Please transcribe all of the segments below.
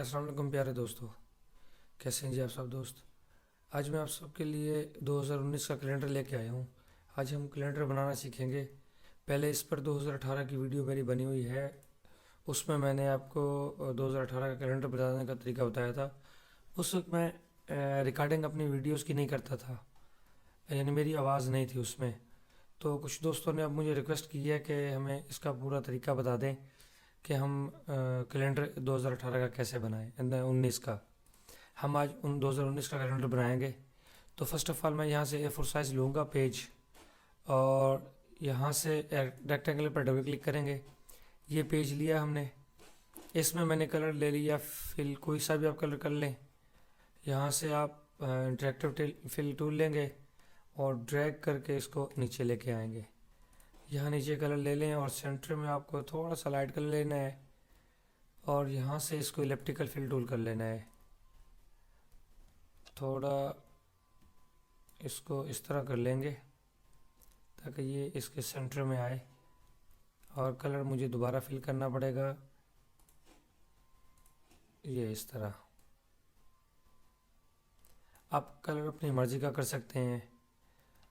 अस्सलाम वालेकुम प्यारे दोस्तों। कैसे हैं जी आप सब दोस्त। आज मैं आप सबके लिए 2019 का कैलेंडर लेके आया हूँ। आज हम कैलेंडर बनाना सीखेंगे। पहले इस पर 2018 की वीडियो मेरी बनी हुई है। उसमें मैंने आपको 2018 का कैलेंडर बनाने का तरीका बताया था। उस वक्त मैं रिकॉर्डिंग अपनी वीडियोस की नहीं करता था, यानी मेरी आवाज़ नहीं थी उसमें। तो कुछ दोस्तों ने अब मुझे रिक्वेस्ट की है कि हमें इसका पूरा तरीका बता दें कि हम कैलेंडर 2018 का कैसे बनाएं, 19 का। हम आज 2019 का कैलेंडर बनाएंगे। तो फर्स्ट ऑफ ऑल मैं यहाँ से A4 साइज़ लूँगा पेज, और यहाँ से रेक्टेंगल पर डबल क्लिक करेंगे। ये पेज लिया हमने। इसमें मैंने कलर ले लिया फिल, कोई सा भी आप कलर कर लें। यहाँ से आप इंटरेक्टिव फिल टूल लेंगे और ड्रैग करके इसको नीचे लेके आएंगे। यहाँ नीचे कलर ले लें और सेंटर में आपको थोड़ा सा लाइट कलर लेना है, और यहाँ से इसको इलेप्टिकल फिल टूल कर लेना है। थोड़ा इसको इस तरह कर लेंगे ताकि ये इसके सेंटर में आए, और कलर मुझे दोबारा फिल करना पड़ेगा ये इस तरह। आप कलर अपनी मर्ज़ी का कर सकते हैं,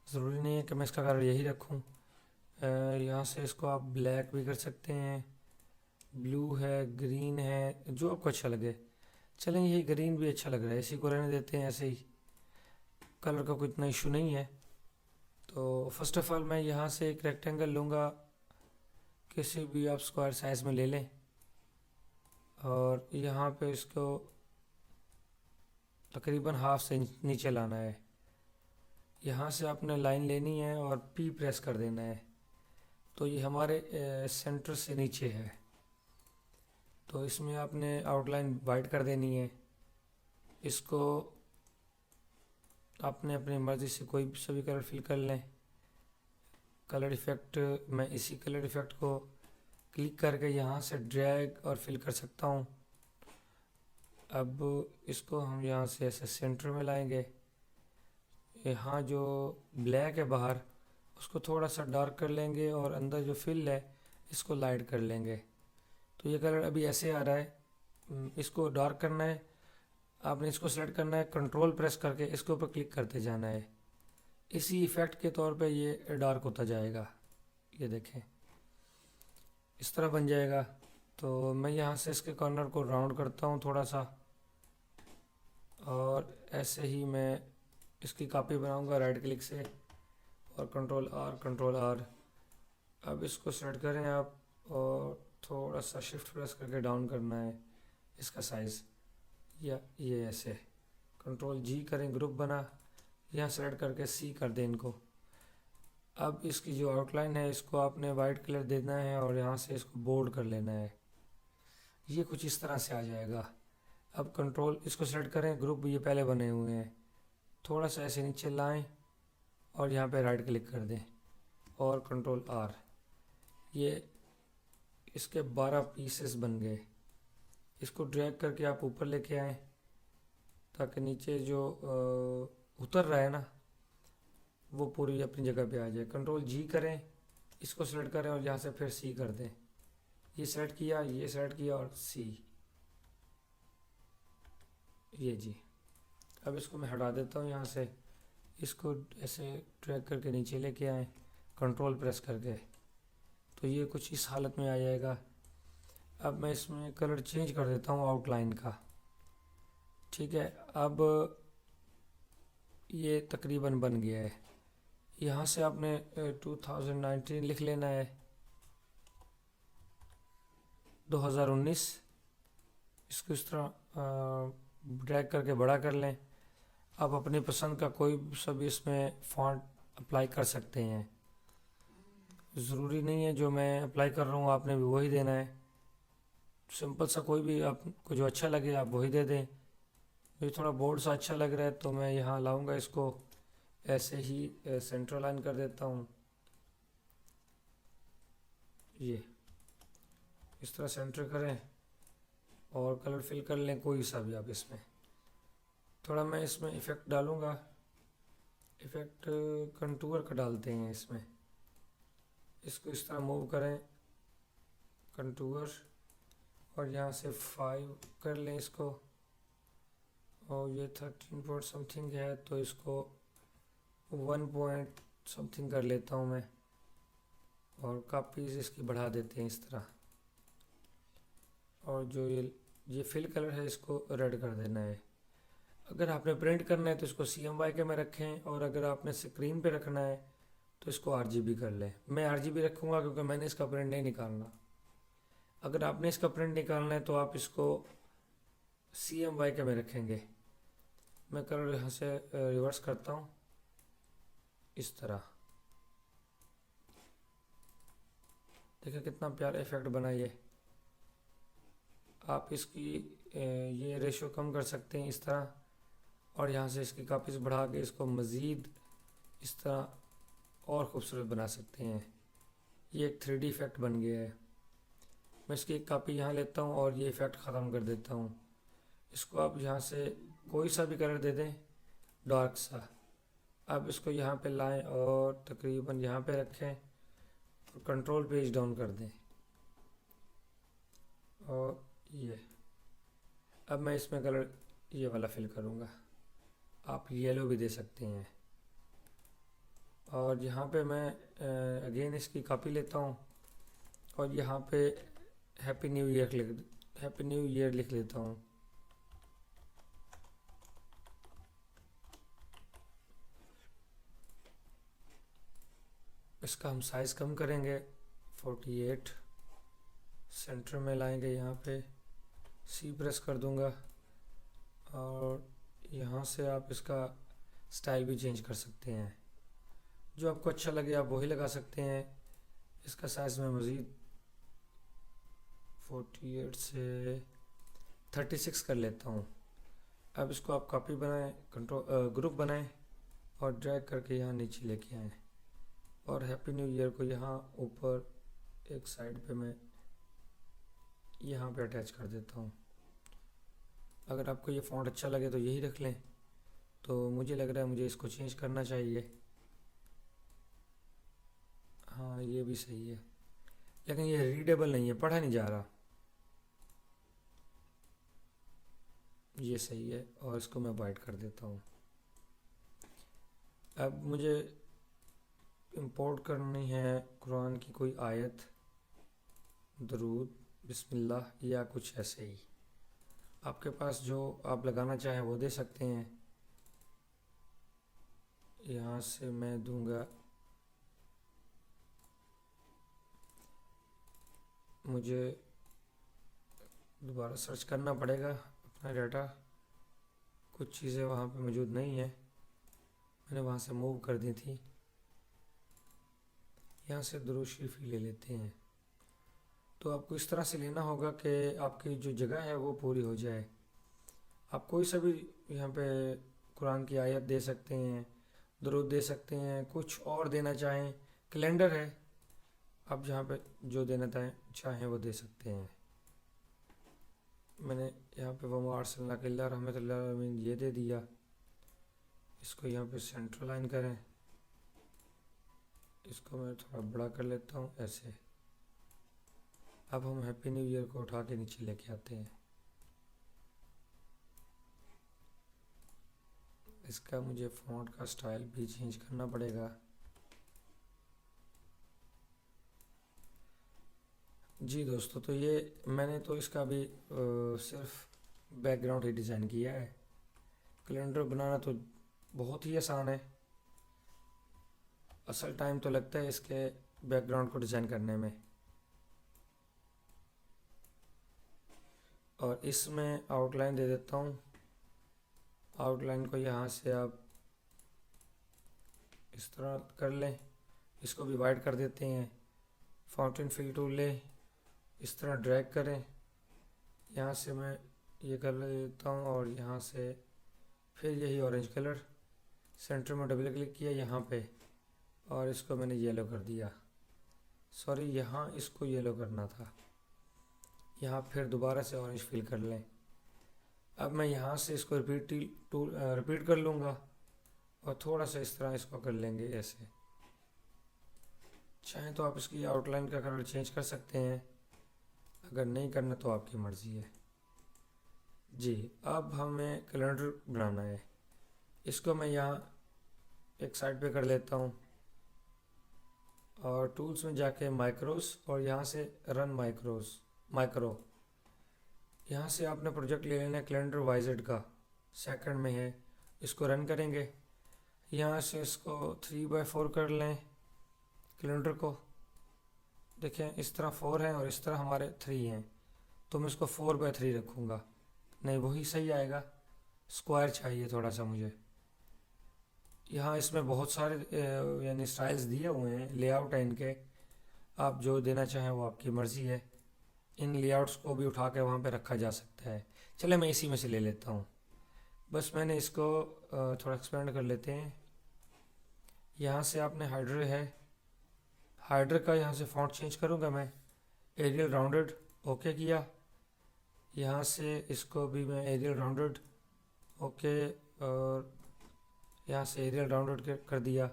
ज़रूरी नहीं है कि मैं इसका कलर यही रखूं। यहाँ से इसको आप ब्लैक भी कर सकते हैं, ब्लू है, ग्रीन है, जो आपको अच्छा लगे। चलें, यही ग्रीन भी अच्छा लग रहा है, इसी को रहने देते हैं ऐसे ही। कलर का कोई इतना इशू नहीं है। तो फर्स्ट ऑफ ऑल मैं यहाँ से एक रेक्टेंगल लूँगा, किसी भी आप स्क्वायर साइज़ में ले लें, और यहाँ पे इसको तकरीबन हाफ से नीचे लाना है। यहाँ से आपने लाइन लेनी है और P प्रेस कर देना है। तो ये हमारे सेंटर से नीचे है। तो इसमें आपने आउटलाइन वाइट कर देनी है। इसको आपने अपनी मर्ज़ी से कोई भी सभी कलर फिल कर लें। कलर इफ़ेक्ट, मैं इसी कलर इफ़ेक्ट को क्लिक करके यहाँ से ड्रैग और फिल कर सकता हूँ। अब इसको हम यहाँ से ऐसे सेंटर में लाएंगे। यहाँ जो ब्लैक है बाहर, उसको थोड़ा सा डार्क कर लेंगे, और अंदर जो फिल है इसको लाइट कर लेंगे। तो ये कलर अभी ऐसे आ रहा है। इसको डार्क करना है, आपने इसको सेलेक्ट करना है, कंट्रोल प्रेस करके इसके ऊपर क्लिक करते जाना है। इसी इफ़ेक्ट के तौर पे ये डार्क होता जाएगा। ये देखें, इस तरह बन जाएगा। तो मैं यहाँ से इसके कॉर्नर को राउंड करता हूँ थोड़ा सा, और ऐसे ही मैं इसकी कॉपी बनाऊँगा राइट क्लिक से, और कंट्रोल आर। अब इसको सेलेक्ट करें आप, और थोड़ा सा शिफ्ट प्रेस करके डाउन करना है इसका साइज़, या ये ऐसे। कंट्रोल G करें, ग्रुप बना, यहाँ सेलेक्ट करके C कर दें इनको। अब इसकी जो आउटलाइन है इसको आपने वाइट कलर देना है, और यहाँ से इसको बोल्ड कर लेना है। ये कुछ इस तरह से आ जाएगा। अब कंट्रोल इसको सेलेक्ट करें, ग्रुप ये पहले बने हुए हैं, थोड़ा सा ऐसे नीचे लाएं और यहाँ पे राइट क्लिक कर दें, और कंट्रोल R। ये इसके 12 पीसेस बन गए। इसको ड्रैग करके आप ऊपर लेके आएँ ताकि नीचे जो उतर रहा है ना, वो पूरी अपनी जगह पे आ जाए। कंट्रोल G करें, इसको सेलेक्ट करें और यहाँ से फिर C कर दें। ये सेलेक्ट किया, ये सेलेक्ट किया, और C, ये जी। अब इसको मैं हटा देता हूँ यहाँ से। इसको ऐसे ड्रैग करके नीचे लेके आए, कंट्रोल प्रेस करके, तो ये कुछ इस हालत में आ जाएगा। अब मैं इसमें कलर चेंज कर देता हूँ आउटलाइन का। ठीक है, अब ये तकरीबन बन गया है। यहाँ से आपने 2019 लिख लेना है, 2019। इसको इस तरह ड्रैग करके बड़ा कर लें। आप अपनी पसंद का कोई सा भी इसमें फॉन्ट अप्लाई कर सकते हैं। ज़रूरी नहीं है जो मैं अप्लाई कर रहा हूँ आपने भी वही देना है। सिंपल सा कोई भी आपको जो अच्छा लगे आप वही दे दें। मुझे थोड़ा बोर्ड सा अच्छा लग रहा है तो मैं यहाँ लाऊंगा, इसको ऐसे ही सेंटर लाइन कर देता हूँ। ये इस तरह सेंटर करें और कलर फिल कर लें कोई सा भी आप इसमें। थोड़ा मैं इसमें इफ़ेक्ट डालूँगा, इफ़ेक्ट कंटूर का डालते हैं इसमें। इसको इस तरह मूव करें, कंटूर, और यहाँ से 5 कर लें इसको, और ये 13 पॉइंट समथिंग है तो इसको 1 पॉइंट समथिंग कर लेता हूँ मैं, और कापीज इसकी बढ़ा देते हैं इस तरह। और जो ये फिल कलर है इसको रेड कर देना है। अगर आपने प्रिंट करना है तो इसको CMYK में रखें, और अगर आपने स्क्रीन पे रखना है तो इसको RGB कर लें। मैं RGB रखूँगा क्योंकि मैंने इसका प्रिंट नहीं निकालना। अगर आपने इसका प्रिंट निकालना है तो आप इसको CMYK में रखेंगे। मैं कलर यहाँ से रिवर्स करता हूँ इस तरह। देखिए कितना प्यारा इफेक्ट बना ये। आप इसकी ये रेशियो कम कर सकते हैं इस तरह, और यहाँ से इसकी कापीज बढ़ा के इसको मज़ीद इस तरह और ख़ूबसूरत बना सकते हैं। ये एक 3D इफेक्ट बन गया है। मैं इसकी एक कापी यहाँ लेता हूँ और ये इफ़ेक्ट ख़त्म कर देता हूँ। इसको आप यहाँ से कोई सा भी कलर दे दें, डार्क सा। आप इसको यहाँ पे लाएं और तकरीबन यहाँ पे रखें और कंट्रोल पेज डाउन कर दें। और ये अब मैं इसमें कलर ये वाला फिल करूँगा। आप येलो भी दे सकते हैं। और यहाँ पे मैं अगेन इसकी कॉपी लेता हूँ और यहाँ पे हैप्पी न्यू ईयर लिख लेता हूँ। इसका हम साइज़ कम करेंगे 48, सेंटर में लाएंगे, यहाँ पे C प्रेस कर दूंगा, और यहाँ से आप इसका स्टाइल भी चेंज कर सकते हैं। जो आपको अच्छा लगे आप वही लगा सकते हैं। इसका साइज़ मैं मज़ीद 48 से 36 कर लेता हूँ। अब इसको आप कॉपी बनाएं, ग्रुप बनाएं और ड्रैग करके यहाँ नीचे लेके आएँ, और हैप्पी न्यू ईयर को यहाँ ऊपर एक साइड पे मैं यहाँ पे अटैच कर देता हूँ। अगर आपको ये फ़ॉन्ट अच्छा लगे तो यही रख लें, तो मुझे लग रहा है मुझे इसको चेंज करना चाहिए। हाँ ये भी सही है, लेकिन ये रीडेबल नहीं है, पढ़ा नहीं जा रहा। ये सही है, और इसको मैं वाइट कर देता हूँ। अब मुझे इंपोर्ट करनी है कुरान की कोई आयत, दरूद, बिस्मिल्लाह या कुछ ऐसे ही। आपके पास जो आप लगाना चाहें वो दे सकते हैं। यहाँ से मैं दूंगा, मुझे दोबारा सर्च करना पड़ेगा अपना डाटा, कुछ चीज़ें वहाँ पे मौजूद नहीं है, मैंने वहाँ से मूव कर दी थी। यहाँ से दुरूद शरीफ ही ले लेते हैं। तो आपको इस तरह से लेना होगा कि आपकी जो जगह है वो पूरी हो जाए। आप कोई सा भी यहाँ पे कुरान की आयत दे सकते हैं, दुरूद दे सकते हैं, कुछ और देना चाहें, कैलेंडर है, आप जहाँ पे जो देना चाहें वो दे सकते हैं। मैंने यहाँ पे वमा अरसलनाका इल्ला रहमतल लिल आलमीन ये दे दिया। इसको यहाँ पे सेंटर लाइन करें, इसको मैं थोड़ा बड़ा कर लेता हूँ ऐसे। अब हम हैप्पी न्यू ईयर को उठा के नीचे लेके आते हैं। इसका मुझे फ़ॉन्ट का स्टाइल भी चेंज करना पड़ेगा। जी दोस्तों, तो ये मैंने तो इसका भी सिर्फ बैकग्राउंड ही डिज़ाइन किया है। कैलेंडर बनाना तो बहुत ही आसान है, असल टाइम तो लगता है इसके बैकग्राउंड को डिज़ाइन करने में। और इसमें आउटलाइन दे देता हूँ। आउटलाइन को यहाँ से आप इस तरह कर लें, इसको भी वाइट कर देते हैं। फाउंटेन फिल टूल लें, इस तरह ड्रैग करें, यहाँ से मैं ये कर लेता हूँ, और यहाँ से फिर यही ऑरेंज कलर सेंटर में डबल क्लिक किया यहाँ पे, और इसको मैंने येलो कर दिया। सॉरी, यहाँ इसको येलो करना था। यहाँ फिर दोबारा से ऑरेंज फिल कर लें। अब मैं यहाँ से इसको रिपीट कर लूँगा, और थोड़ा सा इस तरह इसको कर लेंगे ऐसे। चाहें तो आप इसकी आउटलाइन का कलर चेंज कर सकते हैं। अगर नहीं करना तो आपकी मर्ज़ी है जी। अब हमें कैलेंडर बनाना है, इसको मैं यहाँ एक साइड पे कर लेता हूँ और टूल्स में जाके माइक्रोस और यहाँ से रन माइक्रो, यहाँ से आपने प्रोजेक्ट ले लेना है कैलेंडर वाइजेड का, सेकंड में है, इसको रन करेंगे। यहाँ से इसको 3/4 कर लें कैलेंडर को, देखें इस तरह 4 हैं और इस तरह हमारे 3 हैं, तो मैं इसको 4/3 रखूँगा, नहीं वही सही आएगा, स्क्वायर चाहिए थोड़ा सा मुझे। यहाँ इसमें बहुत सारे यानी स्टाइल्स दिए हुए हैं, लेआउट है इनके, आप जो देना चाहें वो आपकी मर्ज़ी है। इन लेआउट्स को भी उठा के वहाँ पे रखा जा सकता है। चले मैं इसी में से ले लेता हूँ, बस मैंने इसको थोड़ा एक्सपेंड कर लेते हैं। यहाँ से आपने हाइड्र का यहाँ से फॉन्ट चेंज करूँगा मैं, एरियल राउंडेड ओके किया। यहाँ से इसको भी मैं एरियल राउंडेड ओके, और यहाँ से एरियल राउंडेड कर दिया।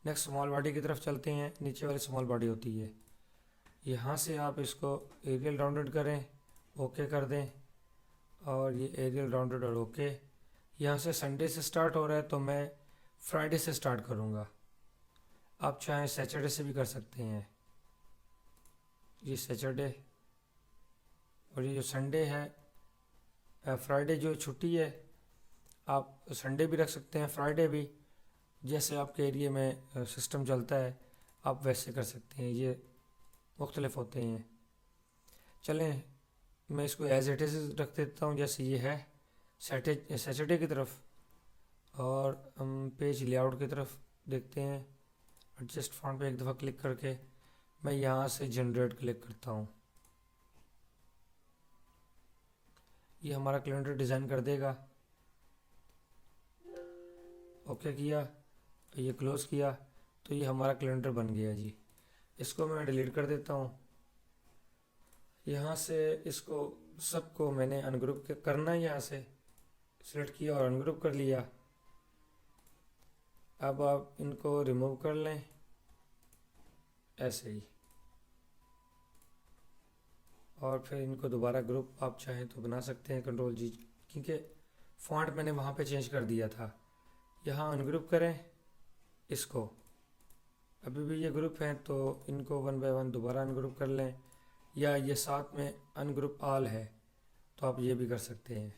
नेक्स्ट स्मॉल बॉडी की तरफ चलते हैं, नीचे वाली स्मॉल बॉडी होती है, यहाँ से आप इसको एरियल राउंडेड करें, ओके कर दें, और ये एरियल राउंडेड और ओके। यहाँ से संडे से स्टार्ट हो रहा है तो मैं फ्राइडे से स्टार्ट करूँगा, आप चाहें सैटरडे से भी कर सकते हैं। ये सैटरडे और ये जो संडे है, फ्राइडे जो छुट्टी है, आप संडे भी रख सकते हैं, फ्राइडे भी, जैसे आपके एरिया में सिस्टम चलता है आप वैसे कर सकते हैं, ये मुख्तलिफ होते हैं। चलें मैं इसको एज इट इज़ रख देता हूँ जैसे ये है सैटरडे की तरफ, और हम पेज लेआउट की तरफ देखते हैं। एडजस्ट फॉन्ट पे एक दफ़ा क्लिक करके मैं यहाँ से जनरेट क्लिक करता हूँ, ये हमारा कैलेंडर डिज़ाइन कर देगा। ओके किया, ये क्लोज़ किया, तो ये हमारा कैलेंडर बन गया जी। इसको मैं डिलीट कर देता हूँ। यहाँ से इसको सबको मैंने अनग्रुप करना है, यहाँ से सिलेक्ट किया और अनग्रुप कर लिया। अब आप इनको रिमूव कर लें ऐसे ही, और फिर इनको दोबारा ग्रुप आप चाहें तो बना सकते हैं Ctrl+G, क्योंकि फॉन्ट मैंने वहाँ पे चेंज कर दिया था। यहाँ अनग्रुप करें इसको, अभी भी ये ग्रुप हैं तो इनको 1 बाय 1 दोबारा अनग्रुप कर लें, या ये साथ में अनग्रुप ऑल है तो आप ये भी कर सकते हैं।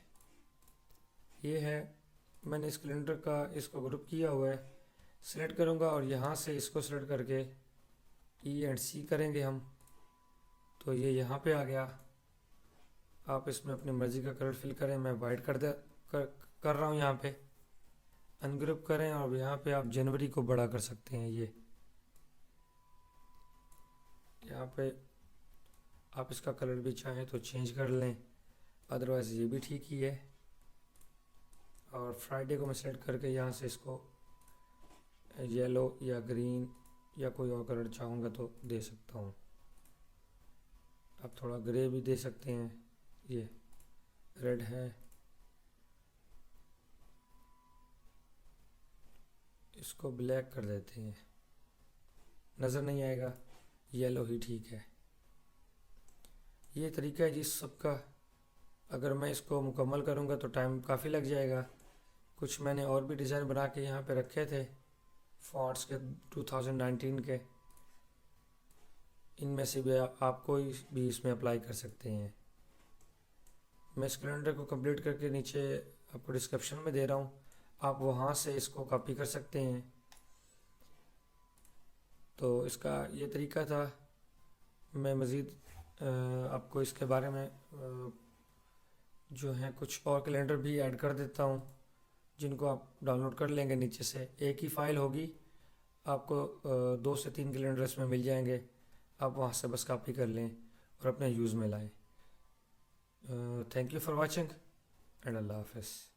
ये है, मैंने इस कैलेंडर का इसको ग्रुप किया हुआ है, सिलेक्ट करूँगा और यहाँ से इसको सिलेक्ट करके E एंड C करेंगे हम, तो ये यहाँ पे आ गया। आप इसमें अपनी मर्ज़ी का कलर फिल करें, मैं वाइट कर रहा हूँ यहाँ पे। अनग्रुप करें और यहाँ पे आप जनवरी को बड़ा कर सकते हैं, ये यहाँ पे आप इसका कलर भी चाहें तो चेंज कर लें, अदरवाइज़ ये भी ठीक ही है। और फ्राइडे को मैं सेलेक्ट करके यहाँ से इसको येलो या ग्रीन या कोई और कलर चाहूँगा तो दे सकता हूँ। आप थोड़ा ग्रे भी दे सकते हैं, ये रेड है, इसको ब्लैक कर देते हैं, नज़र नहीं आएगा, येलो ही ठीक है। ये तरीका है जिस सबका। अगर मैं इसको मुकम्मल करूँगा तो टाइम काफ़ी लग जाएगा। कुछ मैंने और भी डिज़ाइन बना के यहाँ पे रखे थे फॉन्ट्स के 2019 के, इनमें से भी आप कोई भी इसमें अप्लाई कर सकते हैं। मैं इस कैलेंडर को कंप्लीट करके नीचे आपको डिस्क्रिप्शन में दे रहा हूँ, आप वहाँ से इसको कॉपी कर सकते हैं। तो इसका ये तरीका था। मैं मज़ीद आपको इसके बारे में जो है कुछ और कैलेंडर भी ऐड कर देता हूँ, जिनको आप डाउनलोड कर लेंगे। नीचे से एक ही फ़ाइल होगी, आपको 2 से 3 कैलेंडर इसमें मिल जाएंगे, आप वहाँ से बस कॉपी कर लें और अपने यूज़ में लाएं। Thank you for watching and अल्लाह हाफ़िज़।